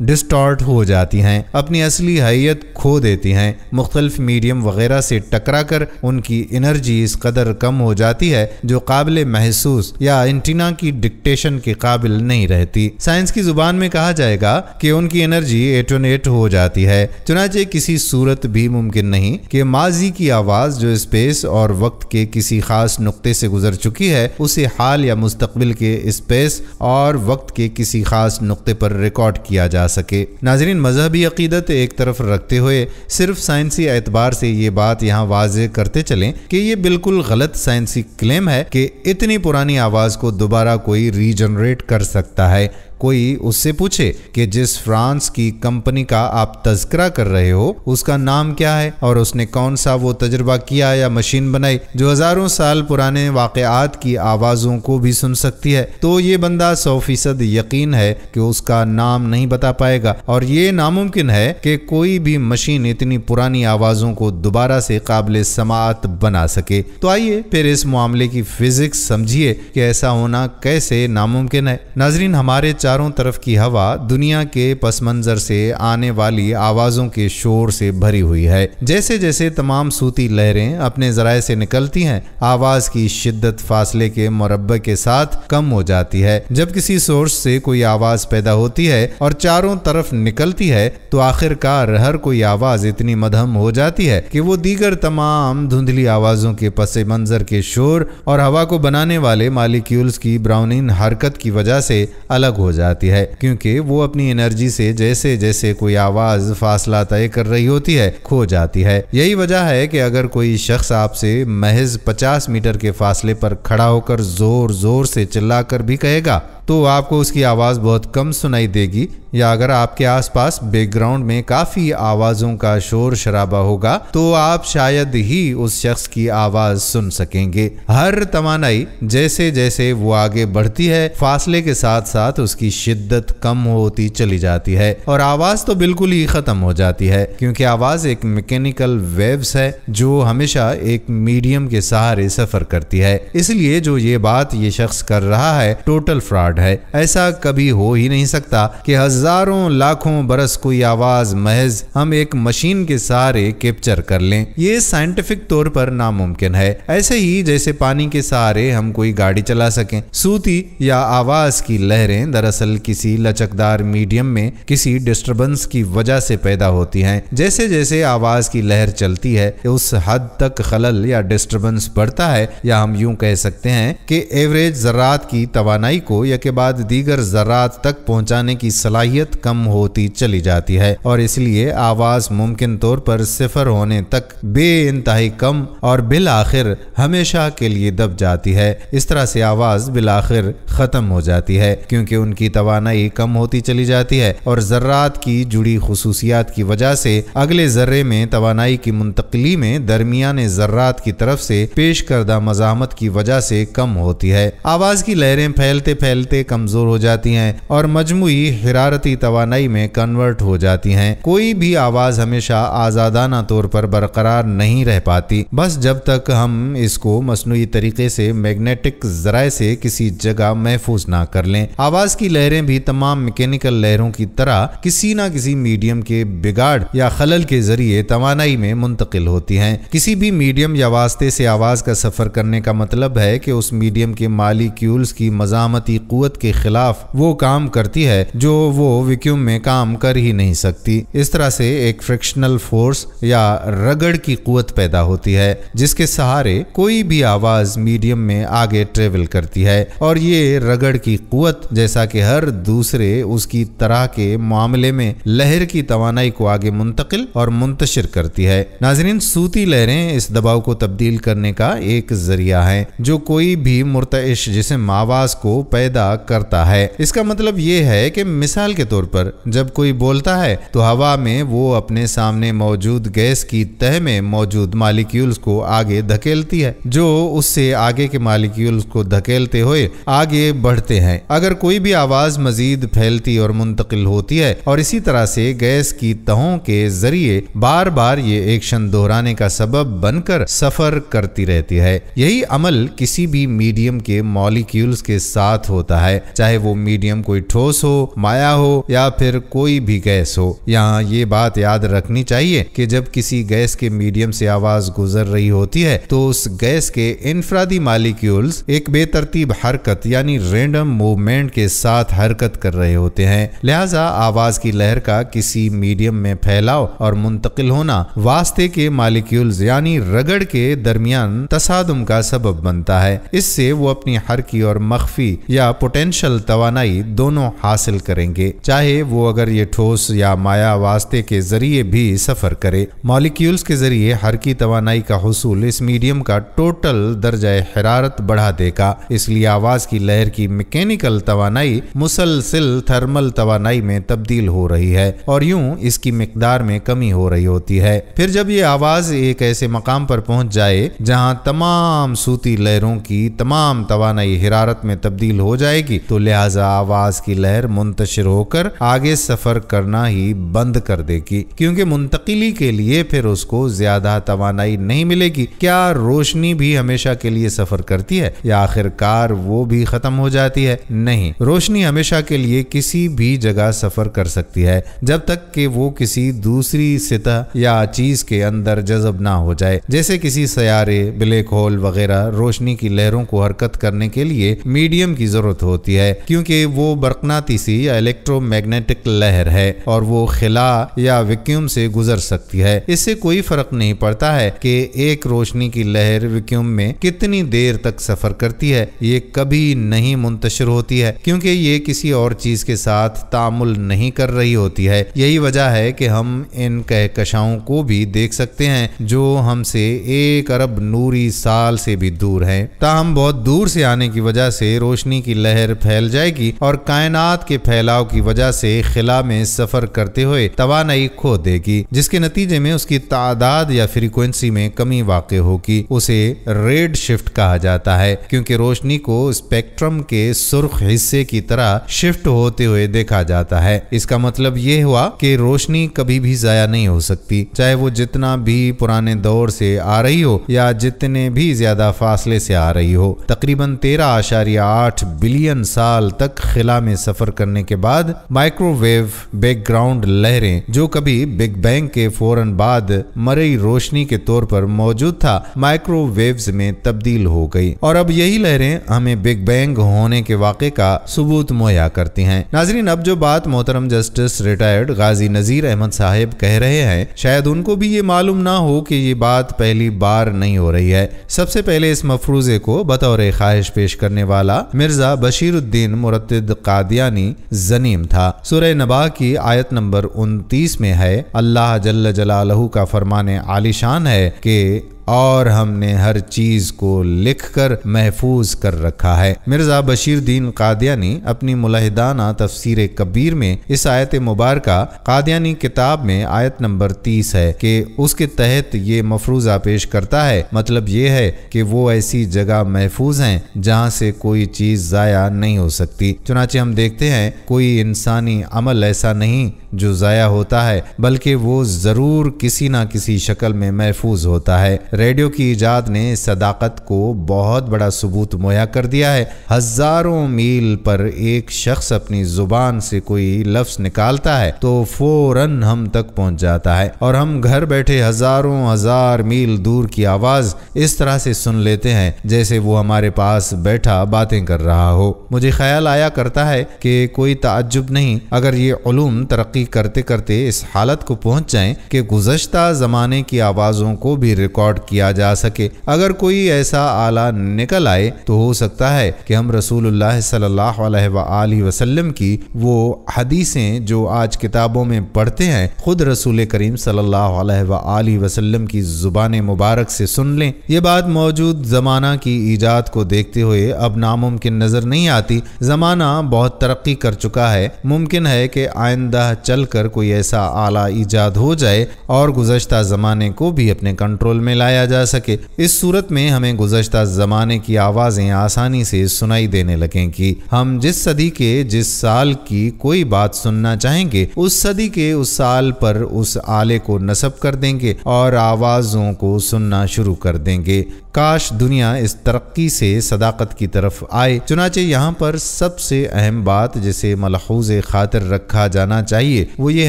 ڈسٹارٹ ہو جاتی ہیں، اپنی اصلی حیت کھو دیتی ہیں، مختلف میڈیم وغیرہ سے ٹکرا کر ان کی انرجی اس قدر کم ہو جاتی ہے جو قابل محسوس یا اینٹینا کی ڈکٹیشن کے قابل نہیں رہتی۔ سائنس کی زبان میں کہا جائے گا کہ ان کی انرجی ایٹونیٹ ہو جاتی ہے۔ چنانچہ کسی صورت بھی ممکن نہیں کہ ماضی کی آواز جو اسپیس اور وقت کے کسی خاص نقطے سے گزر چکی ہے اسے حال یا مستقبل کے اسپیس اور وقت کے کسی خاص نقطے پر ریکارڈ کیا جا سکے۔ ناظرین، مذہبی عقیدت ایک طرف رکھتے ہوئے صرف سائنسی اعتبار سے یہ بات یہاں واضح کرتے چلیں کہ یہ بالکل غلط سائنسی کلیم ہے کہ اتنی پرانی آواز کو دوبارہ کوئی ری جنریٹ کر سکتا ہے۔ کوئی اس سے پوچھے کہ جس فرانس کی کمپنی کا آپ تذکرہ کر رہے ہو اس کا نام کیا ہے اور اس نے کون سا وہ تجربہ کیا یا مشین بنائی جو ہزاروں سال پرانے واقعات کی آوازوں کو بھی سن سکتی ہے، تو یہ بندہ 100% یقین ہے کہ اس کا نام نہیں بتا پائے گا، اور یہ ناممکن ہے کہ کوئی بھی مشین اتنی پرانی آوازوں کو دوبارہ سے قابل سماعت بنا سکے۔ تو آئیے پھر اس معاملے کی فزکس سمجھیے کہ ایسا ہونا کیسے ناممکن ہے۔ ناظرین، ہمارے چاروں طرف کی ہوا دنیا کے پس منظر سے آنے والی آوازوں کے شور سے بھری ہوئی ہے۔ جیسے جیسے تمام صوتی لہریں اپنے ذرائع سے نکلتی ہیں، آواز کی شدت فاصلے کے مربع کے ساتھ کم ہو جاتی ہے۔ جب کسی سورس سے کوئی آواز پیدا ہوتی ہے اور چاروں طرف نکلتی ہے تو آخر کار ہر کوئی آواز اتنی مدھم ہو جاتی ہے کہ وہ دیگر تمام دھندلی آوازوں کے پس منظر کے شور اور ہوا کو بنانے والے مالیکیولز کی براؤنین حرکت کی وجہ سے الگ ہو جاتی ہے، کیونکہ وہ اپنی انرجی سے جیسے جیسے کوئی آواز فاصلہ طے کر رہی ہوتی ہے کھو جاتی ہے۔ یہی وجہ ہے کہ اگر کوئی شخص آپ سے محض 50 میٹر کے فاصلے پر کھڑا ہو کر زور زور سے چلا کر بھی کہے گا تو آپ کو اس کی آواز بہت کم سنائی دے گی، یا اگر آپ کے آس پاس بیک گراؤنڈ میں کافی آوازوں کا شور شرابہ ہوگا تو آپ شاید ہی اس شخص کی آواز سن سکیں گے۔ ہر توانائی جیسے جیسے وہ آگے بڑھتی ہے فاصلے کے ساتھ ساتھ اس کی شدت کم ہوتی چلی جاتی ہے اور آواز تو بالکل ہی ختم ہو جاتی ہے، کیونکہ آواز ایک میکینیکل ویوز ہے جو ہمیشہ ایک میڈیم کے سہارے سفر کرتی ہے۔ اس لیے جو یہ بات یہ شخص کر رہا ہے ٹوٹل فراڈ ہے۔ ایسا کبھی ہو ہی نہیں سکتا کہ ہزاروں لاکھوں برس کوئی آواز محض ہم ایک مشین کے سہارے کیپچر کر لیں۔ یہ سائنٹیفک طور پر ناممکن ہے، ایسے ہی جیسے پانی کے سہارے ہم کوئی گاڑی چلا سکیں۔ صوتی یا آواز کی لہریں دراصل کسی لچکدار میڈیم میں کسی ڈسٹربنس کی وجہ سے پیدا ہوتی ہیں۔ جیسے جیسے آواز کی لہر چلتی ہے اس حد تک خلل یا ڈسٹربنس بڑھتا ہے، یا ہم یوں کہہ سکتے ہیں کہ ایوریج ذرات کی توانائی کو یا کے بعد دیگر ذرات تک پہنچانے کی صلاحیت کم ہوتی چلی جاتی ہے، اور اس لیے آواز ممکن طور پر صفر ہونے تک بے انتہائی کم اور بالآخر ہمیشہ کے لیے دب جاتی ہے۔ اس طرح سے آواز بالآخر ختم ہو جاتی ہے کیونکہ ان کی توانائی کم ہوتی چلی جاتی ہے اور ذرات کی جڑی خصوصیات کی وجہ سے اگلے ذرے میں توانائی کی منتقلی میں درمیانے ذرات کی طرف سے پیش کردہ مزاحمت کی وجہ سے کم ہوتی ہے۔ آواز کی لہریں پھیلتے پھیلتے کمزور ہو جاتی ہیں اور مجموعی حرارتی توانائی میں کنورٹ ہو جاتی ہیں۔ کوئی بھی آواز ہمیشہ آزادانہ طور پر برقرار نہیں رہ پاتی، بس جب تک ہم اس کو مصنوعی طریقے سے میگنیٹک ذرائع سے کسی جگہ محفوظ نہ کر لیں۔ آواز کی لہریں بھی تمام میکینیکل لہروں کی طرح کسی نہ کسی میڈیم کے بگاڑ یا خلل کے ذریعے توانائی میں منتقل ہوتی ہیں۔ کسی بھی میڈیم یا واسطے سے آواز کا سفر کرنے کا مطلب ہے کہ اس میڈیم کے مالیکیولز کی مزاحمتی قوت کے خلاف وہ کام کرتی ہے جو وہ ویکیوم میں کام کر ہی نہیں سکتی۔ اس طرح سے ایک فرکشنل فورس یا رگڑ کی قوت پیدا ہوتی ہے جس کے سہارے کوئی بھی آواز میڈیم میں آگے ٹریول کرتی ہے، اور یہ رگڑ کی قوت جیسا کہ ہر دوسرے اس کی طرح کے معاملے میں لہر کی توانائی کو آگے منتقل اور منتشر کرتی ہے۔ ناظرین، صوتی لہریں اس دباؤ کو تبدیل کرنے کا ایک ذریعہ ہیں جو کوئی بھی مرتعش جسم آواز کو پیدا کرتا ہے۔ اس کا مطلب یہ ہے کہ مثال کے طور پر جب کوئی بولتا ہے تو ہوا میں وہ اپنے سامنے موجود گیس کی تہ میں موجود مالیکیولز کو آگے دھکیلتی ہے جو اس سے آگے کے مالیکیولز کو دھکیلتے ہوئے آگے بڑھتے ہیں۔ اگر کوئی بھی آواز مزید پھیلتی اور منتقل ہوتی ہے اور اسی طرح سے گیس کی تہوں کے ذریعے بار بار یہ ایکشن دہرانے کا سبب بن کر سفر کرتی رہتی ہے۔ یہی عمل کسی بھی میڈیم کے مالیکیولز کے ساتھ ہوتا ہوتا ہے، چاہے وہ میڈیم کوئی ٹھوس ہو، مائع ہو یا پھر کوئی بھی گیس ہو۔ یہاں یہ بات یاد رکھنی چاہیے کہ جب کسی گیس کے میڈیم سے آواز گزر رہی ہوتی ہے تو اس گیس کے انفرادی مالیکیولز ایک بے ترتیب حرکت یعنی رینڈم موومنٹ کے ساتھ حرکت کر رہے ہوتے ہیں، لہذا آواز کی لہر کا کسی میڈیم میں پھیلاؤ اور منتقل ہونا واسطے کے مالیکیولز یعنی رگڑ کے درمیان تصادم کا سبب بنتا ہے۔ اس سے وہ اپنی حرکی اور مخفی یا پوٹینشل توانائی دونوں حاصل کریں گے، چاہے وہ اگر یہ ٹھوس یا مائع واسطے کے ذریعے بھی سفر کرے۔ مالیکیولز کے ذریعے حرکی توانائی کا حصول اس میڈیم کا ٹوٹل درجہ حرارت بڑھا دے گا، اس لیے آواز کی لہر کی میکینیکل توانائی مسلسل تھرمل توانائی میں تبدیل ہو رہی ہے اور یوں اس کی مقدار میں کمی ہو رہی ہوتی ہے۔ پھر جب یہ آواز ایک ایسے مقام پر پہنچ جائے جہاں تمام صوتی لہروں کی تمام توانائی حرارت میں تبدیل ہو جائے گی تو لہذا آواز کی لہر منتشر ہو کر آگے سفر کرنا ہی بند کر دے گی، کیونکہ منتقلی کے لیے پھر اس کو زیادہ توانائی نہیں ملے گی۔ کیا روشنی بھی ہمیشہ کے لیے سفر کرتی ہے یا آخر کار وہ بھی ختم ہو جاتی ہے؟ نہیں، روشنی ہمیشہ کے لیے کسی بھی جگہ سفر کر سکتی ہے جب تک کہ وہ کسی دوسری سطح یا چیز کے اندر جذب نہ ہو جائے، جیسے کسی سیارے، بلیک ہول وغیرہ۔ روشنی کی لہروں کو حرکت کرنے کے لیے میڈیم کی ضرورت ہوتی ہے کیونکہ وہ برقناطیسی یا الیکٹرو میگنیٹک لہر ہے اور وہ خلا یا ویکیوم سے گزر سکتی ہے۔ اس سے کوئی فرق نہیں پڑتا ہے کہ ایک روشنی کی لہر ویکیوم میں کتنی دیر تک سفر کرتی ہے، یہ کبھی نہیں منتشر ہوتی ہے کیونکہ یہ کسی اور چیز کے ساتھ تعامل نہیں کر رہی ہوتی ہے۔ یہی وجہ ہے کہ ہم ان کہکشاؤں کو بھی دیکھ سکتے ہیں جو ہم سے 1 ارب نوری سال سے بھی دور ہیں، تاہم بہت دور سے آنے کی وجہ سے روشنی کی لہر پھیل جائے گی اور کائنات کے پھیلاؤ کی وجہ سے خلا میں سفر کرتے ہوئے توانائی کھو دے گی، جس کے نتیجے میں اس کی تعداد یا فریکوینسی میں کمی واقع ہوگی۔ اسے ریڈ شفٹ کہا جاتا ہے کیونکہ روشنی کو اسپیکٹرم کے سرخ حصے کی طرح شفٹ ہوتے ہوئے دیکھا جاتا ہے۔ اس کا مطلب یہ ہوا کہ روشنی کبھی بھی ضائع نہیں ہو سکتی، چاہے وہ جتنا بھی پرانے دور سے آ رہی ہو یا جتنے بھی زیادہ فاصلے سے آ رہی ہو۔ تقریباً 13.8 بلین سال تک خلا میں سفر کرنے کے بعد مائکرو ویو بیک گراؤنڈ لہریں جو کبھی بگ بینگ کے فوراً بعد مرئی روشنی کے طور پر موجود تھا، مائکرو ویوز میں تبدیل ہو گئی اور اب یہی لہریں ہمیں بگ بینگ ہونے کے واقعے کا ثبوت مہیا کرتی ہیں۔ ناظرین، اب جو بات محترم جسٹس ریٹائرڈ غازی نذیر احمد صاحب کہہ رہے ہیں، شاید ان کو بھی یہ معلوم نہ ہو کہ یہ بات پہلی بار نہیں ہو رہی ہے۔ سب سے پہلے اس مفروضے کو بطور خواہش پیش کرنے والا مرزا بشیر الدین مرتد قادیانی زنیم تھا۔ سورہ نبا کی آیت نمبر 29 میں ہے، اللہ جل جلالہ کا فرمان عالی شان ہے کہ اور ہم نے ہر چیز کو لکھ کر محفوظ کر رکھا ہے۔ مرزا بشیر الدین قادیانی اپنی ملحدانہ تفسیر کبیر میں اس آیت مبارکہ قادیانی کتاب میں آیت نمبر 30 ہے کہ اس کے تحت یہ مفروضہ پیش کرتا ہے، مطلب یہ ہے کہ وہ ایسی جگہ محفوظ ہیں جہاں سے کوئی چیز ضائع نہیں ہو سکتی۔ چنانچہ ہم دیکھتے ہیں کوئی انسانی عمل ایسا نہیں جو ضائع ہوتا ہے، بلکہ وہ ضرور کسی نہ کسی شکل میں محفوظ ہوتا ہے۔ ریڈیو کی ایجاد نے صداقت کو بہت بڑا ثبوت مہیا کر دیا ہے۔ ہزاروں میل پر ایک شخص اپنی زبان سے کوئی لفظ نکالتا ہے تو فوراً ہم تک پہنچ جاتا ہے اور ہم گھر بیٹھے ہزاروں ہزار میل دور کی آواز اس طرح سے سن لیتے ہیں جیسے وہ ہمارے پاس بیٹھا باتیں کر رہا ہو۔ مجھے خیال آیا کرتا ہے کہ کوئی تعجب نہیں اگر یہ علوم ترقی کرتے کرتے اس حالت کو پہنچ جائیں کہ گزشتہ زمانے کی آوازوں کو بھی ریکارڈ کیا جا سکے۔ اگر کوئی ایسا آلہ نکل آئے تو ہو سکتا ہے کہ ہم رسول اللہ صلی اللہ علیہ وآلہ وسلم کی وہ حدیثیں جو آج کتابوں میں پڑھتے ہیں خود رسول کریم صلی اللہ علیہ وآلہ وسلم کی زبان مبارک سے سن لیں۔ یہ بات موجود زمانہ کی ایجاد کو دیکھتے ہوئے اب ناممکن نظر نہیں آتی۔ زمانہ بہت ترقی کر چکا ہے، ممکن ہے کہ آئندہ چل کر کوئی ایسا آلہ ایجاد ہو جائے اور گزشتہ زمانے کو بھی اپنے کنٹرول میں لایا جا سکے۔ اس صورت میں ہمیں گزشتہ زمانے کی آوازیں آسانی سے سنائی دینے لگیں گی۔ ہم جس صدی کے جس سال کی کوئی بات سننا چاہیں گے اس صدی کے اس سال پر اس آلے کو نصب کر دیں گے اور آوازوں کو سننا شروع کر دیں گے۔ کاش دنیا اس ترقی سے صداقت کی طرف آئے۔ چنانچہ یہاں پر سب سے اہم بات جسے ملحوظ خاطر رکھا جانا چاہیے وہ یہ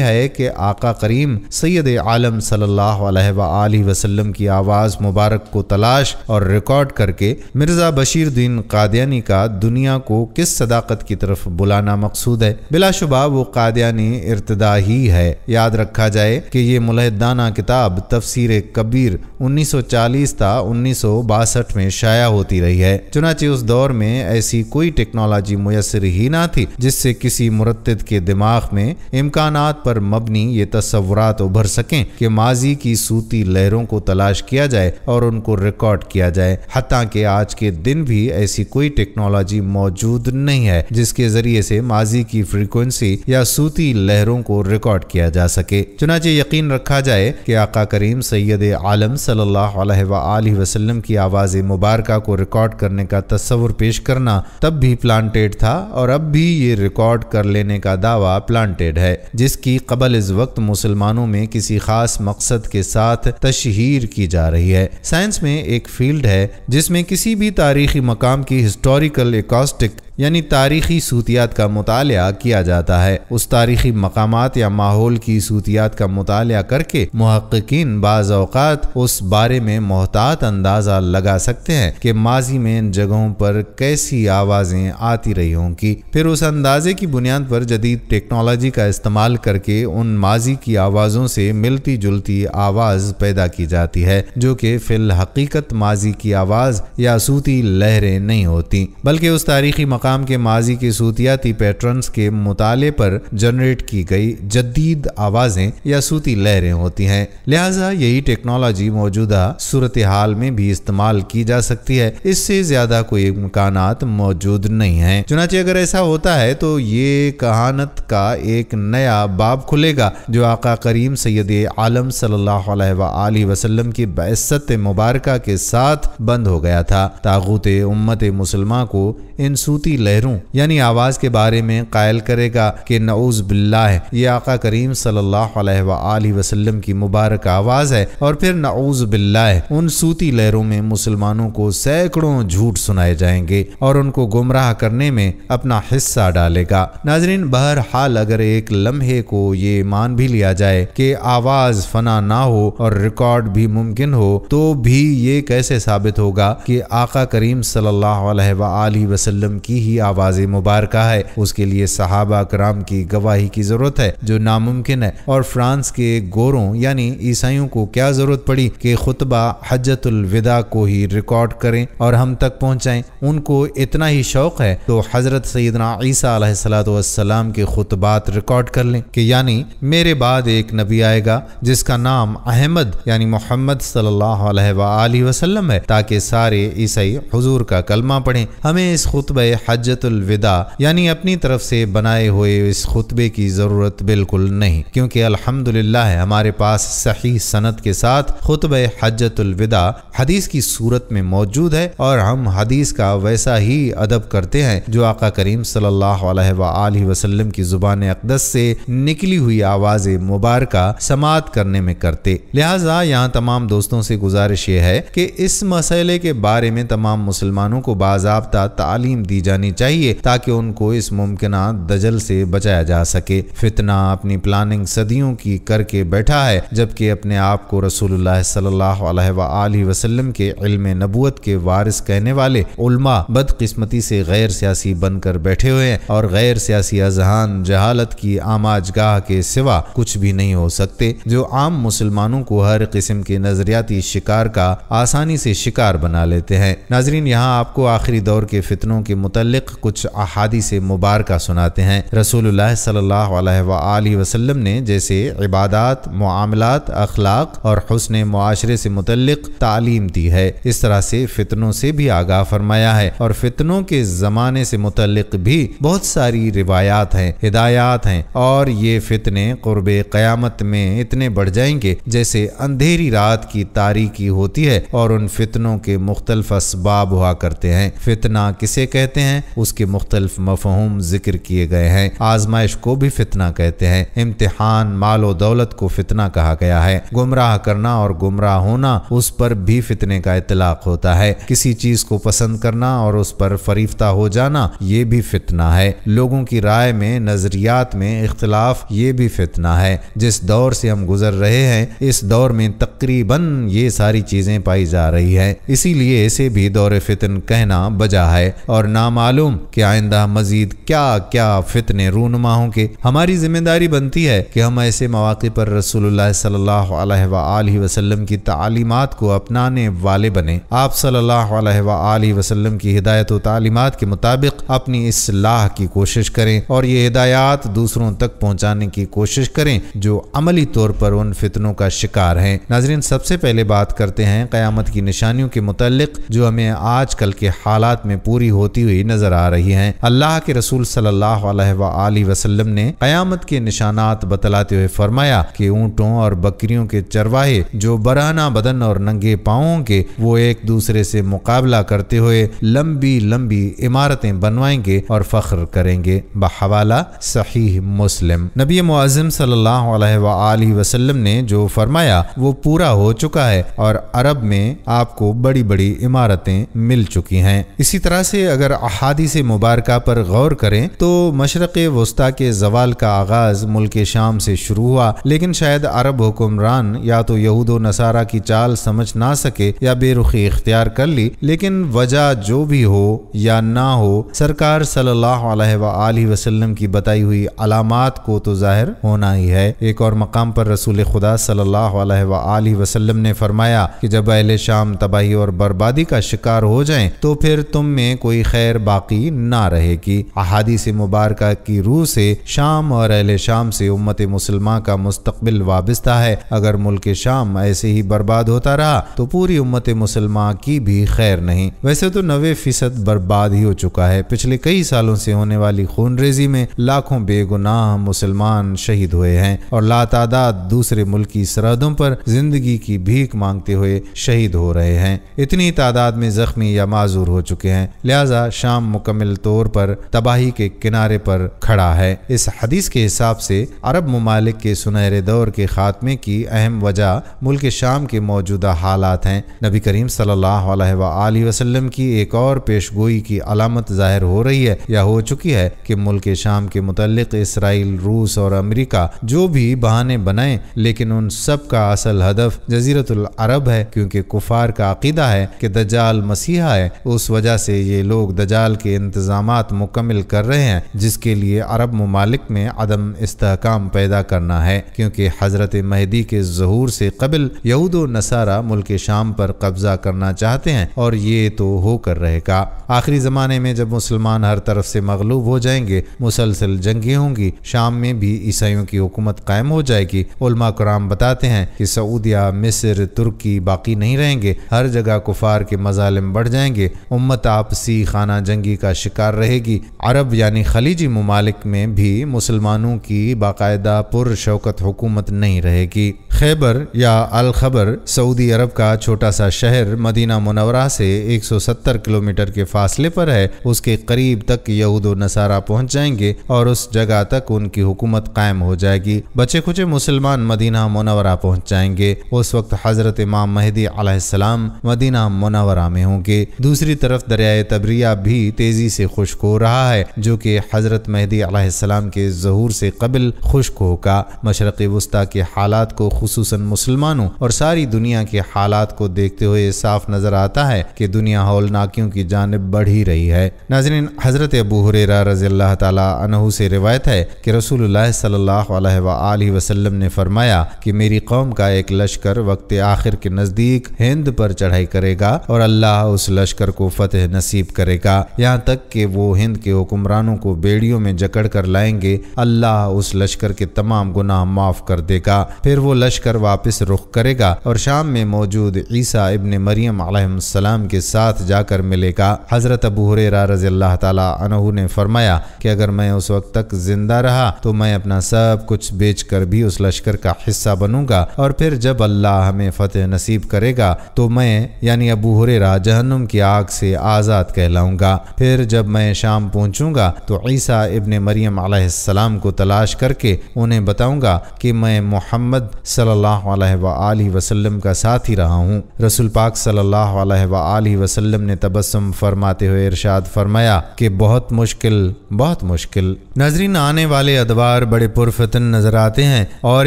ہے کہ آقا کریم سید عالم صلی اللہ علیہ وآلہ وسلم کی آواز مبارک کو تلاش اور ریکارڈ کر کے مرزا بشیر الدین قادیانی کا دنیا کو کس صداقت کی طرف بلانا مقصود ہے۔ بلا شبہ وہ قادیانی ارتداء ہی ہے۔ یاد رکھا جائے کہ یہ ملحدانہ کتاب تفسیر کبیر 1940 تا 1962 میں شائع ہوتی رہی ہے۔ چنانچہ اس دور میں ایسی کوئی ٹیکنالوجی میسر ہی نہ تھی جس سے کسی مرتد کے دماغ میں امکانات پر مبنی یہ تصورات ابھر سکیں کہ ماضی کی صوتی لہروں کو تلاش کیا جائے اور ان کو ریکارڈ کیا جائے۔ حتیٰ کہ آج کے دن بھی ایسی کوئی ٹیکنالوجی موجود نہیں ہے جس کے ذریعے سے ماضی کی فریکوینسی یا صوتی لہروں کو ریکارڈ کیا جا سکے۔ چنانچہ یقین رکھا جائے کہ آقا کریم سید عالم صلی اللہ علیہ وآلہ وسلم کی آواز مبارکہ کو ریکارڈ کرنے کا تصور پیش کرنا تب بھی پلانٹیڈ تھا اور اب بھی یہ ریکارڈ کر لینے کا دعویٰ پلانٹیڈ ہے، جس کی قبل از وقت مسلمانوں میں کسی خاص مقصد کے ساتھ تشہیر کی جا رہی ہے۔ سائنس میں ایک فیلڈ ہے جس میں کسی بھی تاریخی مقام کی ہسٹوریکل ایکوسٹک یعنی تاریخی صوتیات کا مطالعہ کیا جاتا ہے۔ اس تاریخی مقامات یا ماحول کی صوتیات کا مطالعہ کر کے محققین بعض اوقات اس بارے میں محتاط اندازہ لگا سکتے ہیں کہ ماضی میں ان جگہوں پر کیسی آوازیں آتی رہی ہوں گی۔ پھر اس اندازے کی بنیاد پر جدید ٹیکنالوجی کا استعمال کر کے ان ماضی کی آوازوں سے ملتی جلتی آواز پیدا کی جاتی ہے جو کہ فی الحقیقت ماضی کی آواز یا صوتی لہریں نہیں ہوتی بلکہ اس تاریخی مقام کے ماضی کے صوتیاتی پیٹرنز کے مطالعے پر جنریٹ کی گئی جدید آوازیں یا صوتی لہریں ہوتی ہیں۔ لہٰذا یہی ٹیکنالوجی موجودہ صورتحال میں بھی استعمال کی جا سکتی ہے۔ اس سے زیادہ کوئی امکانات موجود نہیں ہیں۔ چنانچہ اگر ایسا ہوتا ہے تو یہ کہانت کا ایک نیا باب کھلے گا جو آقا کریم سید عالم صلی اللہ علیہ وآلہ وسلم کی بعثت مبارکہ کے ساتھ بند ہو گیا تھا۔ طاغوت امت مسلمہ کو ان صوتی لہروں یعنی آواز کے بارے میں قائل کرے گا کہ نعوذ باللہ یہ آقا کریم صلی اللہ علیہ وآلہ وسلم کی مبارک آواز ہے، اور پھر نعوذ باللہ ان صوتی لہروں میں مسلمانوں کو سینکڑوں جھوٹ سنائے جائیں گے اور ان کو گمراہ کرنے میں اپنا حصہ ڈالے گا۔ ناظرین، بہرحال اگر ایک لمحے کو یہ مان بھی لیا جائے کہ آواز فنا نہ ہو اور ریکارڈ بھی ممکن ہو تو بھی یہ کیسے ثابت ہوگا کہ آقا کریم صلی اللہ علیہ وآلہ وسلم کی ہی آواز مبارکہ ہے؟ اس کے لیے صحابہ کرام کی گواہی کی ضرورت ہے جو ناممکن ہے، اور فرانس کے گوروں یعنی عیسائیوں کو کیا ضرورت پڑی کہ خطبہ حجۃ الوداع کو ہی ریکارڈ کریں اور ہم تک پہنچائیں؟ ان کو اتنا ہی شوق ہے تو حضرت سیدنا عیسیٰ علیہ السلام کے خطبات ریکارڈ کر لیں کہ یعنی میرے بعد ایک نبی آئے گا جس کا نام احمد یعنی محمد صلی اللہ علیہ وآلہ وسلم ہے، تاکہ سارے عیسائی حضور کا کلمہ پڑھیں۔ ہمیں اس خطبہ حجۃ الوداع یعنی اپنی طرف سے بنائے ہوئے اس خطبے کی ضرورت بالکل نہیں، کیونکہ الحمدللہ ہمارے پاس صحیح سند کے ساتھ خطبہ حجۃ الوداع حدیث کی صورت میں موجود ہے، اور ہم حدیث کا ویسا ہی ادب کرتے ہیں جو آقا کریم صلی اللہ علیہ وآلہ وسلم کی زبان اقدس سے نکلی ہوئی آواز مبارکہ سماعت کرنے میں کرتے۔ لہٰذا یہاں تمام دوستوں سے گزارش یہ ہے کہ اس مسئلے کے بارے میں تمام مسلمانوں کو باضابطہ تعلیم دی جانی چاہیے تاکہ ان کو اس ممکنہ دجل سے بچایا جا سکے۔ فتنہ اپنی پلاننگ صدیوں کی کر کے بیٹھا ہے، جبکہ اپنے آپ کو رسول اللہ صلی اللہ علیہ وآلہ وسلم کے علم نبوت کے وارث کہنے والے علماء بدقسمتی سے غیر سیاسی بن کر بیٹھے ہوئے ہیں، اور غیر سیاسی اذہان جہالت کی آماج گاہ کے سوا کچھ بھی نہیں ہو سکتے، جو عام مسلمانوں کو ہر قسم کے نظریاتی شکار کا آسانی سے شکار بنا لیتے ہیں۔ ناظرین، یہاں آپ کو آخری دور کے فتنوں کے متعلق کچھ احادیث مبارکہ سناتے ہیں۔ رسول اللہ صلی اللہ علیہ وآلہ وسلم نے جیسے عبادات، معاملات، اخلاق اور حسن معاشرے سے متعلق تعلیم دی ہے، اس طرح سے فتنوں سے بھی آگاہ فرمایا ہے، اور فتنوں کے زمانے سے متعلق بھی بہت ساری روایات ہیں۔ ہدایات ہیں، اور یہ فتنے قرب قیامت میں اتنے بڑھ جائیں گے جیسے اندھیری رات کی تاریکی ہوتی ہے، اور ان فتنوں کے مختلف اسباب ہوا کرتے ہیں۔ فتنہ کسے کہتے ہیں اس کے مختلف مفہوم ذکر کیے گئے ہیں۔ آزمائش کو بھی فتنہ کہتے ہیں، امتحان، مال و دولت کو فتنہ کہا گیا ہے، گمراہ کرنا اور گمراہ ہونا اس پر بھی فتنے کا اطلاق ہوتا ہے، کسی چیز کو پسند کرنا اور اس پر فریفتہ ہو جانا یہ بھی فتنہ ہے، لوگوں کی رائے میں، نظریات میں اختلاف یہ بھی فتنہ ہے۔ جس دور سے ہم گزر رہے ہیں اس دور میں تقریباً یہ ساری چیزیں پائی جا رہی ہیں، اسی لیے اسے بھی دور فتن کہنا بجا ہے، اور نامعلوم کہ آئندہ مزید کیا کیا فتنے رونما ہوں گے۔ ہماری ذمہ داری بنتی ہے کہ ہم ایسے مواقع پر رسول اللہ صلی اللہ علیہ وآلہ وسلم کی تعلیمات کو اپنانے والے بنیں، آپ صلی اللہ علیہ وآلہ وسلم کی ہدایت و تعلیمات کے مطابق اپنی اصلاح کی کوشش کریں، اور یہ ہدایات دوسروں تک پہنچانے کی کوشش کریں جو عملی طور پر ان فتنوں کا شکار ہیں۔ ناظرین، سب سے پہلے بات کرتے ہیں قیامت کی نشانیوں کے متعلق جو ہمیں آج کل کے حالات میں پوری ہوتی ہوئی نظر آ رہی ہیں۔ اللہ کے رسول صلی اللہ علیہ وآلہ وسلم نے قیامت کے نشانات بتلاتے ہوئے فرمایا کہ اونٹوں اور بکریوں کے چرواہے جو برہنہ بدن اور ننگے پاؤں کے وہ ایک دوسرے سے مقابلہ کرتے ہوئے لمبی لمبی عمارتیں بنوائیں گے اور فخر کریں گے، بحوالہ صحیح مسلم۔ نبی معظم صلی اللہ علیہ وآلہ وسلم نے جو فرمایا وہ پورا ہو چکا ہے، اور عرب میں آپ کو بڑی بڑی عمارتیں مل چکی ہیں۔ اسی طرح سے اگر احادیث مبارکہ پر غور کریں تو مشرق وسطیٰ کے زوال کا آغاز ملک شام سے شروع ہوا، لیکن شاید عرب حکمران یا تو یہود و نصارہ کی چال سمجھ نہ سکے یا بے رخی اختیار کر لی، لیکن وجہ جو بھی ہو یا نہ ہو، سرکار صلی اللہ علیہ وآلہ وسلم کی بتائی ہوئی علامات کو تو ظاہر ہونا ہی ہے۔ ایک اور مقام پر رسول خدا صلی اللہ علیہ وآلہ وسلم نے فرمایا کہ جب اہل شام تباہی اور بربادی کا شکار ہو جائیں تو پھر تم میں کوئی خیر باقی نہ رہے گی۔ احادیث مبارکہ کی روح سے شام اور اہل شام سے امت مسلمہ کا مستقبل وابستہ ہے۔ اگر ملک شام ایسے ہی برباد ہوتا رہا تو پوری امت مسلمہ کی بھی خیر نہیں۔ ویسے تو 90% برباد ہی ہو چکا ہے۔ پچھلے کئی سالوں سے ہونے والی خون ریزی میں لاکھوں بے گناہ مسلمان شہید ہوئے ہیں، اور لاتعداد دوسرے ملکی سرحدوں پر زندگی کی بھیک مانگتے ہوئے شہید ہو رہے ہیں۔ اتنی تعداد میں زخمی یا معذور ہو چکے ہیں، لہذا شام مکمل طور پر تباہی کے کنارے پر کھڑا ہے۔ اس حدیث کے حساب سے عرب ممالک کے سنہرے دور کے خاتمے کی اہم وجہ ملک شام کے موجودہ حالات ہیں۔ نبی کریم صلی اللہ علیہ وآلہ وسلم کی ایک اور پیشگوئی کی علامت ظاہر ہو رہی ہے یا ہو چکی ہے کہ ملک شام کے متعلق اسرائیل، روس اور امریکہ جو بھی بہانے بنائیں، لیکن ان سب کا اصل ہدف جزیرۃ العرب ہے، کیونکہ کفار کا عقیدہ ہے کہ دجال مسیحا ہے۔ اس وجہ سے یہ لوگ دجال کے انتظامات مکمل کر رہے ہیں، جس کے لیے عرب ممالک میں عدم استحکام پیدا کرنا ہے، کیونکہ حضرت مہدی کے ظہور سے قبل یہود و نصارہ ملک شام پر قبضہ کرنا چاہتے ہیں، اور یہ تو ہو کر رہے گا۔ آخری زمانے میں جب مسلمان ہر طرف سے مغلوب ہو جائیں گے، مسلسل جنگیں ہوں گی، شام میں بھی عیسائیوں کی حکومت قائم ہو جائے گی۔ علماء کرام بتاتے ہیں کہ سعودیہ، مصر، ترکی باقی نہیں رہیں گے، ہر جگہ کفار کے مظالم بڑھ جائیں گے، امت آپسی خانہ جنگی کا شکار رہے گی۔ عرب یعنی خلیجی ممالک میں بھی مسلمانوں کی باقاعدہ پر شوکت حکومت نہیں رہے گی۔ خیبر یا الخبر سعودی عرب کا چھوٹا سا شہر مدینہ منورہ سے 170 کلومیٹر کے فاصلے پر ہے، اس کے قریب تک یہود و نصارہ پہنچ جائیں گے اور اس جگہ تک ان کی حکومت قائم ہو جائے گی۔ بچے کچے مسلمان مدینہ منورہ پہنچ جائیں گے، اس وقت حضرت امام مہدی علیہ السلام مدینہ منورہ میں ہوں گے۔ دوسری طرف دریائے تبریہ بھی تیزی سے خشک ہو رہا ہے، جو کہ حضرت مہدی علیہ السلام کے ظہور سے قبل خشک ہوگا۔ مشرق وسطیٰ کے حالات کو، خصوصاً مسلمانوں اور ساری دنیا کے حالات کو دیکھتے ہوئے صاف نظر آتا ہے کہ دنیا ہولناکیوں کی جانب بڑھ ہی رہی ہے۔ ناظرین، حضرت ابو ہریرہ رضی اللہ تعالی عنہ سے روایت ہے کہ رسول اللہ صلی اللہ علیہ وآلہ وسلم نے فرمایا کہ میری قوم کا ایک لشکر وقت آخر کے نزدیک ہند پر چڑھائی کرے گا، اور اللہ اس لشکر کو فتح نصیب کرے گا، یہاں تک کہ وہ ہند کے حکمرانوں کو بیڑیوں میں جکڑ کر لائیں گے۔ اللہ اس لشکر کے تمام گناہ معاف کر دے گا، پھر وہ لشکر لشکر واپس رخ کرے گا اور شام میں موجود عیسیٰ ابن مریم علیہ السلام کے ساتھ جا کر ملے گا۔ حضرت ابو ہریرہ رضی اللہ تعالیٰ عنہ نے فرمایا کہ اگر میں اس وقت تک زندہ رہا تو میں اپنا سب کچھ بیچ کر بھی اس لشکر کا حصہ بنوں گا، اور پھر جب اللہ ہمیں فتح نصیب کرے گا تو میں یعنی ابو ہریرہ جہنم کی آگ سے آزاد کہلاؤں گا۔ پھر جب میں شام پہنچوں گا تو عیسیٰ ابن مریم علیہ السلام کو تلاش کر کے انہیں بتاؤں گا کہ میں محمد صلی اللہ علیہ وآلہ وسلم کا ساتھی رہا ہوں۔ رسول پاک صلی اللہ علیہ وآلہ وسلم نے تبسم فرماتے ہوئے ارشاد فرمایا کہ بہت مشکل۔ ناظرین، آنے والے ادوار بڑے پرفتن نظر آتے ہیں، اور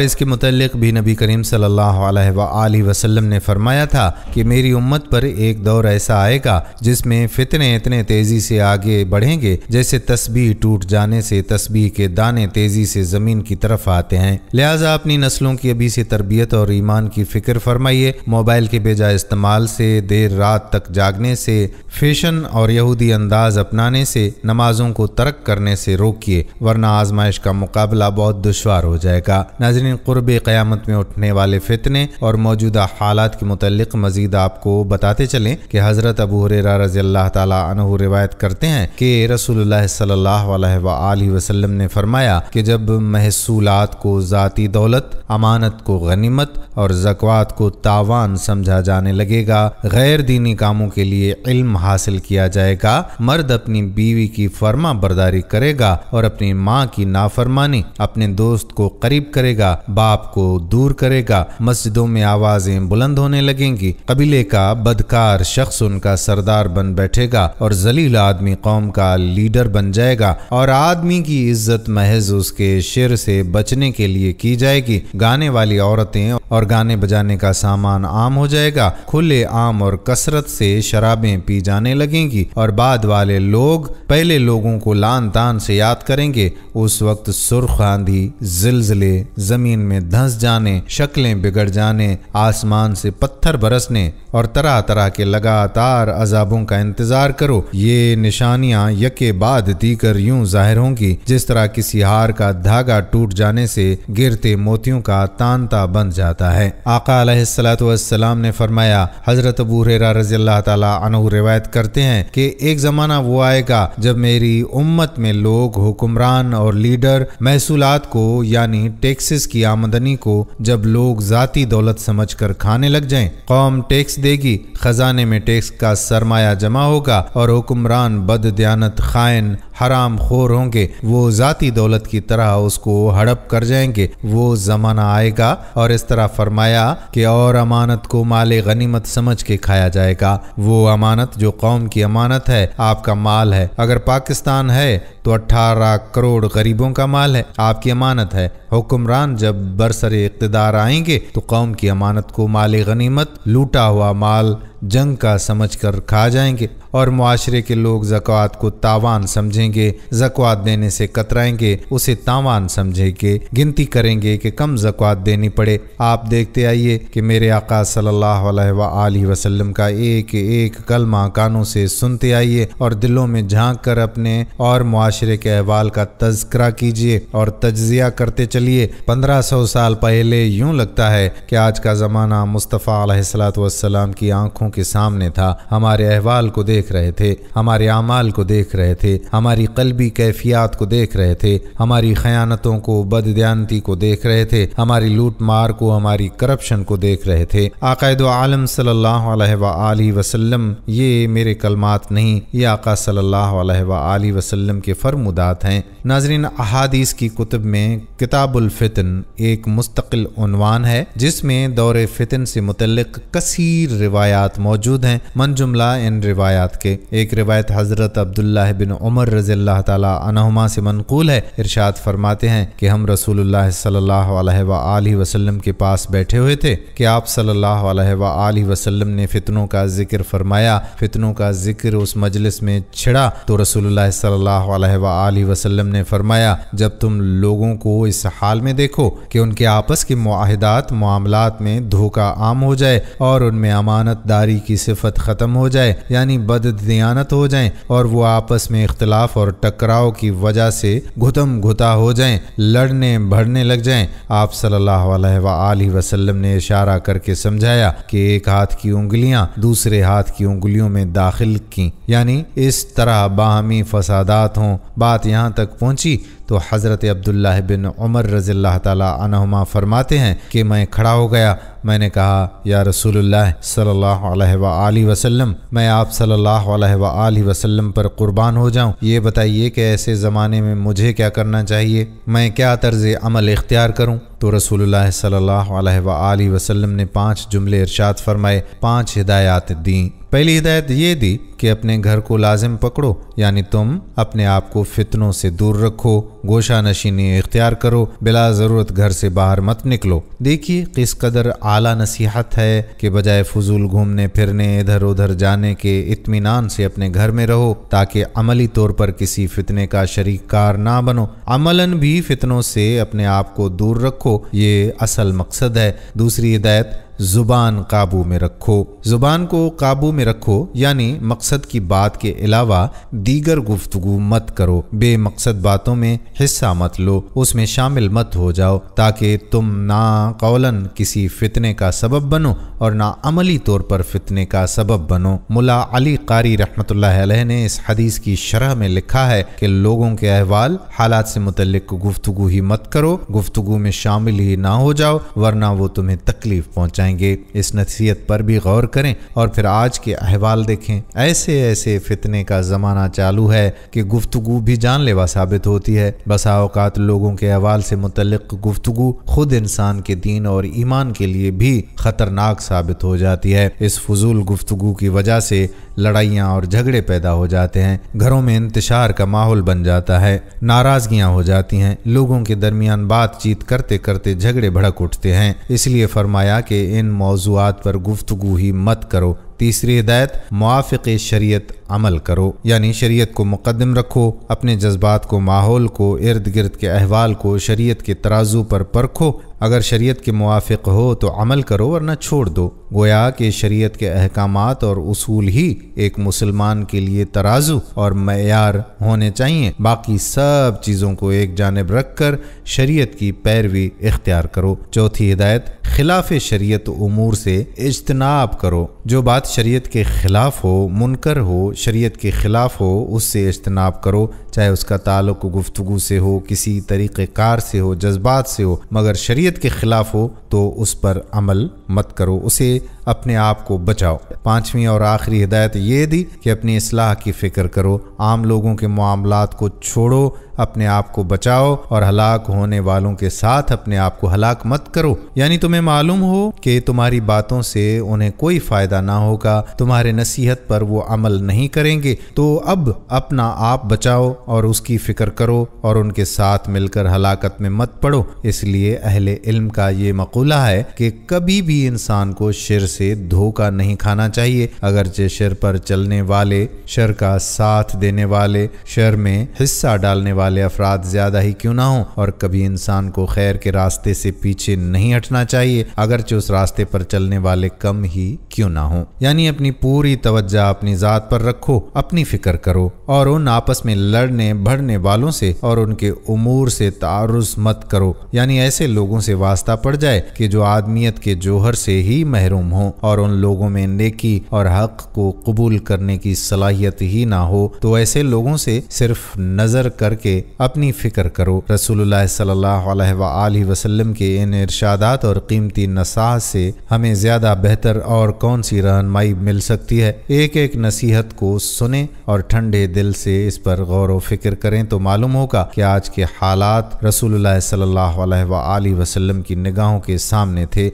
اس کے متعلق بھی نبی کریم صلی اللہ علیہ وآلہ وسلم نے فرمایا تھا کہ میری امت پر ایک دور ایسا آئے گا جس میں فتنے اتنے تیزی سے آگے بڑھیں گے جیسے تسبیح ٹوٹ جانے سے تسبیح کے دانے تیزی سے زمین کی طرف آتے ہیں۔ لہٰذا اپنی نسلوں کی ابھی سے تربیت اور ایمان کی فکر فرمائیے۔ موبائل کے بے جا استعمال سے، دیر رات تک جاگنے سے، فیشن اور یہودی انداز اپنانے سے، نمازوں کو ترک کرنے سے روکیے، ورنہ آزمائش کا مقابلہ بہت دشوار ہو جائے گا۔ ناظرین، قرب قیامت میں اٹھنے والے فتنے اور موجودہ حالات کے متعلق مزید آپ کو بتاتے چلیں کہ حضرت ابو ہریرہ رضی اللہ تعالیٰ عنہ روایت کرتے ہیں کہ رسول اللہ صلی اللہ علیہ وآلہ وسلم نے فرمایا کہ جب محصولات کو ذاتی دولت، امانت کو غنیمت اور زکوات کو تاوان سمجھا جانے لگے گا، غیر دینی کاموں کے لیے علم حاصل کیا جائے گا، مرد اپنی بیوی کی فرما برداری کرے گا اور اپنی ماں کی نافرمانی، اپنے دوست کو قریب کرے گا، باپ کو دور کرے گا، مسجدوں میں آوازیں بلند ہونے لگیں گی، قبیلے کا بدکار شخص ان کا سردار بن بیٹھے گا اور ذلیل آدمی قوم کا لیڈر بن جائے گا، اور آدمی کی عزت محض اس کے شر سے بچنے کے لیے کی جائے گی، گانے والی عورتیں اور گانے بجانے کا سامان عام ہو جائے گا، کھلے عام اور کثرت سے شرابیں پی جانے لگیں گی، اور بعد والے لوگ پہلے لوگوں کو لان تان سے یاد کریں گے۔ اس وقت سرخ آندھی، زلزلے، زمین میں دھنس جانے، شکلیں بگڑ جانے، آسمان سے پتھر برسنے اور طرح طرح کے لگاتار عذابوں کا انتظار کرو۔ یہ نشانیاں یکے بعد دیگر یوں ظاہر ہوں گی جس طرح کسی ہار کا دھاگا ٹوٹ جانے سے گرتے موتیوں کا تانتا بند جاتا ہے۔ آقا علیہ الصلوۃ والسلام نے فرمایا، حضرت ابو ہریرہ رضی اللہ تعالیٰ عنہ روایت کرتے ہیں کہ ایک زمانہ وہ آئے گا جب میری امت میں لوگ، حکمران اور لیڈر محصولات کو یعنی ٹیکسز کی آمدنی کو جب لوگ ذاتی دولت سمجھ کر کھانے لگ جائیں، قوم ٹیکس دے گی، خزانے میں ٹیکس کا سرمایہ جمع ہوگا اور حکمران بد دیانت، خائن، حرام خور ہوں گے، وہ ذاتی دولت کی طرح اس کو ہڑپ کر جائیں گے۔ وہ زمانہ آئے گا، اور اس طرح فرمایا کہ اور امانت کو مال غنیمت سمجھ کے کھایا جائے گا۔ وہ امانت جو قوم کی امانت ہے، آپ کا مال ہے، اگر پاکستان ہے تو 18 کروڑ غریبوں کا مال ہے، آپ کی امانت ہے۔ حکمران جب برسر اقتدار آئیں گے تو قوم کی امانت کو مال غنیمت، لوٹا ہوا مال، جنگ کا سمجھ کر کھا جائیں گے، اور معاشرے کے لوگ زکوات کو تاوان سمجھیں گے، زکوات دینے سے کترائیں گے، اسے تاوان سمجھیں گے، گنتی کریں گے کہ کم زکوات دینی پڑے۔ آپ دیکھتے آئیے کہ میرے آقا صلی اللہ علیہ وآلہ وسلم کا ایک ایک کلمہ کانوں سے سنتے آئیے اور دلوں میں جھانک کر اپنے اور معاشرے کے احوال کا تذکرہ کیجیے اور تجزیہ کرتے چلیے۔ 1500 سال پہلے یوں لگتا ہے کہ آج کا زمانہ مصطفیٰ علیہ الصلوۃ والسلام کی آنکھوں کے سامنے تھا، ہمارے احوال کو دیکھ رہے تھے، ہمارے اعمال کو دیکھ رہے تھے، ہماری قلبی کیفیات کو دیکھ رہے تھے، ہماری خیانتوں کو، بددیانتی کو دیکھ رہے تھے، ہماری لوٹ مار کو، ہماری کرپشن کو دیکھ رہے تھے۔ آقا دو عالم صلی اللہ علیہ وآلہ وسلم، یہ میرے کلمات نہیں، یہ آقا صلی اللہ علیہ وآلہ وسلم کے فرمودات ہیں۔ ناظرین، احادیث کی کتب میں کتاب الفتن ایک مستقل عنوان ہے جس میں دور فتن سے متعلق کثیر روایات موجود ہیں۔ من جملہ ان روایات کے ایک روایت حضرت عبداللہ بن عمر رضی اللہ تعالی عنہما سے منقول ہے۔ ارشاد فرماتے ہیں کہ ہم رسول اللہ صلی اللہ علیہ وآلہ وسلم کے پاس بیٹھے ہوئے تھے کہ آپ صلی اللہ علیہ وآلہ وسلم نے فتنوں کا ذکر فرمایا۔ فتنوں کا ذکر اس مجلس میں چھڑا تو رسول اللہ صلی اللہ علیہ وآلہ وسلم نے فرمایا، جب تم لوگوں کو اس حال میں دیکھو کہ ان کے آپس کے معاہدات معاملات میں دھوکہ عام ہو جائے اور ان میں امانت داری کی صفت ختم ہو جائے، یعنی بد دیانت ہو جائیں، اور وہ آپس میں اختلاف اور ٹکراؤ کی وجہ سے گھتم گھتا ہو جائیں، لڑنے بھڑنے لگ جائیں۔ آپ صلی اللہ علیہ وآلہ وسلم نے اشارہ کر کے سمجھایا کہ ایک ہاتھ کی انگلیاں دوسرے ہاتھ کی انگلیوں میں داخل کیں، یعنی اس طرح باہمی فسادات ہوں۔ بات یہاں تک پہنچی تو حضرت عبداللہ بن عمر رضی اللہ تعالی عنہما فرماتے ہیں کہ میں کھڑا ہو گیا، میں نے کہا یا رسول اللہ صلی اللہ علیہ وآلہ وسلم، میں آپ صلی اللہ علیہ وآلہ وسلم پر قربان ہو جاؤں، یہ بتائیے کہ ایسے زمانے میں مجھے کیا کرنا چاہیے، میں کیا طرز عمل اختیار کروں؟ تو رسول اللہ صلی اللہ علیہ وآلہ وسلم نے 5 جملے ارشاد فرمائے، 5 ہدایات دیں۔ پہلی ہدایت یہ دی کہ اپنے گھر کو لازم پکڑو، یعنی تم اپنے آپ کو فتنوں سے دور رکھو، گوشہ نشینی اختیار کرو، بلا ضرورت گھر سے باہر مت نکلو۔ دیکھیے کس قدر اعلیٰ نصیحت ہے کہ بجائے فضول گھومنے پھرنے ادھر ادھر جانے کے اطمینان سے اپنے گھر میں رہو تاکہ عملی طور پر کسی فتنے کا شریک کار نہ بنو، عملاً بھی فتنوں سے اپنے آپ کو دور رکھو، یہ اصل مقصد ہے۔ دوسری ہدایت، زبان قابو میں رکھو۔ زبان کو قابو میں رکھو یعنی مقصد کی بات کے علاوہ دیگر گفتگو مت کرو، بے مقصد باتوں میں حصہ مت لو، اس میں شامل مت ہو جاؤ تاکہ تم نہ قولاً کسی فتنے کا سبب بنو اور نہ عملی طور پر فتنے کا سبب بنو۔ ملا علی قاری رحمۃ اللہ علیہ نے اس حدیث کی شرح میں لکھا ہے کہ لوگوں کے احوال حالات سے متعلق گفتگو ہی مت کرو، گفتگو میں شامل ہی نہ ہو جاؤ ورنہ وہ تمہیں تکلیف پہنچائیں گے۔ اس نصیحت پر بھی غور کریں اور پھر آج کے احوال دیکھیں، ایسے فتنے کا زمانہ چالو ہے کہ گفتگو بھی جان لیوا ثابت ہوتی ہے۔ بسا اوقات لوگوں کے احوال سے متعلق گفتگو خود انسان کے دین اور ایمان کے لیے بھی خطرناک ثابت ہو جاتی ہے۔ اس فضول گفتگو کی وجہ سے لڑائیاں اور جھگڑے پیدا ہو جاتے ہیں، گھروں میں انتشار کا ماحول بن جاتا ہے، ناراضگیاں ہو جاتی ہیں، لوگوں کے درمیان بات چیت کرتے کرتے جھگڑے بھڑک اٹھتے ہیں۔ اس لیے فرمایا کہ ان موضوعات پر گفتگو ہی مت کرو۔ تیسری ہدایت، موافق شریعت عمل کرو، یعنی شریعت کو مقدم رکھو، اپنے جذبات کو، ماحول کو، ارد گرد کے احوال کو شریعت کے ترازو پر پرکھو، اگر شریعت کے موافق ہو تو عمل کرو ورنہ چھوڑ دو۔ گویا کہ شریعت کے احکامات اور اصول ہی ایک مسلمان کے لیے ترازو اور معیار ہونے چاہیے، باقی سب چیزوں کو ایک جانب رکھ کر شریعت کی پیروی اختیار کرو۔ چوتھی ہدایت، خلاف شریعت امور سے اجتناب کرو، جو بات شریعت کے خلاف ہو، منکر ہو، شریعت کے خلاف ہو، اس سے اجتناب کرو، چاہے اس کا تعلق گفتگو سے ہو، کسی طریقہ کار سے ہو، جذبات سے ہو، مگر شریعت کے خلاف ہو تو اس پر عمل مت کرو، اسے اپنے آپ کو بچاؤ۔ 5ویں اور آخری ہدایت یہ دی کہ اپنی اصلاح کی فکر کرو، عام لوگوں کے معاملات کو چھوڑو، اپنے آپ کو بچاؤ اور ہلاک ہونے والوں کے ساتھ اپنے آپ کو ہلاک مت کرو، یعنی تمہیں معلوم ہو کہ تمہاری باتوں سے انہیں کوئی فائدہ نہ ہوگا، تمہارے نصیحت پر وہ عمل نہیں کریں گے، تو اب اپنا آپ بچاؤ اور اس کی فکر کرو اور ان کے ساتھ مل کر ہلاکت میں مت پڑو۔ اس لیے اہل علم کا یہ مقولہ ہے کہ کبھی بھی انسان کو شر سے دھوکہ نہیں کھانا چاہیے، اگرچہ شر پر چلنے والے، شر کا ساتھ دینے والے، شر میں حصہ ڈالنے والے افراد زیادہ ہی کیوں نہ ہوں، اور کبھی انسان کو خیر کے راستے سے پیچھے نہیں ہٹنا چاہیے اگرچہ اس راستے پر چلنے والے کم ہی کیوں نہ ہوں، یعنی اپنی پوری توجہ اپنی ذات پر رکھو، اپنی فکر کرو اور ان آپس میں لڑنے بھڑنے والوں سے اور ان کے امور سے تعرض مت کرو، یعنی ایسے لوگوں سے واسطہ پڑ جائے کہ جو آدمیت کے جوہر سے ہی محروم ہوں اور ان لوگوں میں نیکی اور حق کو قبول کرنے کی صلاحیت ہی نہ ہو، تو ایسے لوگوں سے صرف نظر کر کے اپنی فکر کرو۔ رسول اللہ صلی اللہ علیہ وآلہ وسلم کے ان ارشادات اور قیمتی نصائح سے ہمیں زیادہ بہتر اور کون سی رہنمائی مل سکتی ہے؟ ایک ایک نصیحت کو سنیں اور ٹھنڈے دل سے اس پر غور و فکر کریں تو معلوم ہوگا کہ آج کے حالات رسول اللہ صلی اللہ علیہ وآلہ وسلم کی نگاہوں کے سامنے تھے۔